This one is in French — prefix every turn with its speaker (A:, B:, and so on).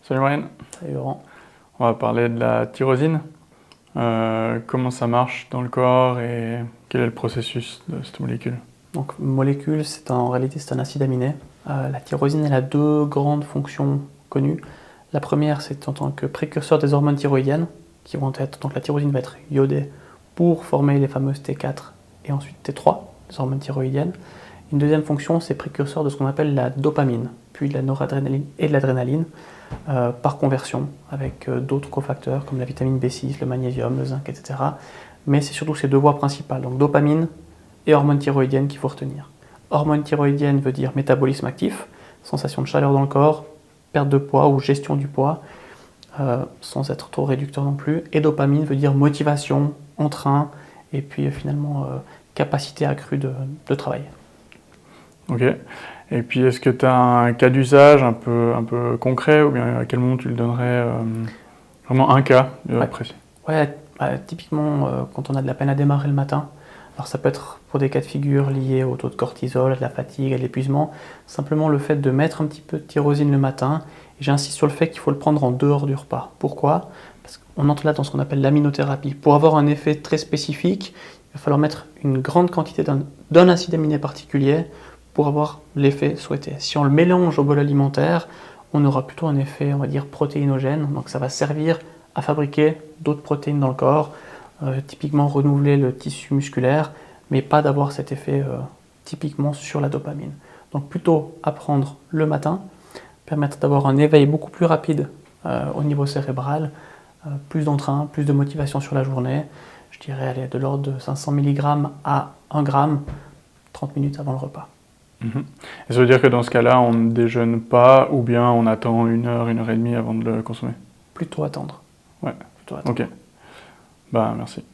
A: Salut Marianne,
B: Salut Laurent.
A: on va parler de la tyrosine. Comment ça marche dans le corps et quel est le processus de cette molécule?
B: Donc, molécule, en réalité, c'est un acide aminé. La tyrosine, elle a deux grandes fonctions connues. La première, c'est en tant que précurseur des hormones thyroïdiennes, qui vont être, donc la tyrosine va être iodée pour former les fameuses T4 et ensuite T3, les hormones thyroïdiennes. Une deuxième fonction, c'est précurseur de ce qu'on appelle la dopamine, puis de la noradrénaline et de l'adrénaline, par conversion avec d'autres cofacteurs comme la vitamine B6, le magnésium, le zinc, etc. Mais c'est surtout ces deux voies principales, donc dopamine et hormones thyroïdiennes qu'il faut retenir. Hormone thyroïdienne veut dire métabolisme actif, sensation de chaleur dans le corps, perte de poids ou gestion du poids, sans être trop réducteur non plus. Et dopamine veut dire motivation, entrain, et puis finalement capacité accrue de travail.
A: Ok. Et puis est-ce que tu as un cas d'usage un peu concret ou bien à quel moment tu le donnerais vraiment un cas précis?
B: Ouais, typiquement quand on a de la peine à démarrer le matin, alors ça peut être pour des cas de figure liés au taux de cortisol, à de la fatigue, à de l'épuisement, simplement le fait de mettre un petit peu de tyrosine le matin, et j'insiste sur le fait qu'il faut le prendre en dehors du repas. Pourquoi? Parce qu'on entre là dans ce qu'on appelle l'aminothérapie. Pour avoir un effet très spécifique, il va falloir mettre une grande quantité d'un acide aminé particulier pour avoir l'effet souhaité. Si on le mélange au bol alimentaire, on aura plutôt un effet, on va dire, protéinogène, donc ça va servir à fabriquer d'autres protéines dans le corps, typiquement renouveler le tissu musculaire, mais pas d'avoir cet effet typiquement sur la dopamine. Donc plutôt à prendre le matin, permettre d'avoir un éveil beaucoup plus rapide au niveau cérébral, plus d'entrain, plus de motivation sur la journée. Je dirais aller de l'ordre de 500 mg à 1 g, 30 minutes avant le repas.
A: Et ça veut dire que dans ce cas-là, on ne déjeune pas ou bien on attend 1 heure et demie avant de le consommer?
B: Plutôt attendre.
A: Ouais,
B: Plutôt attendre.
A: ok. Bah merci.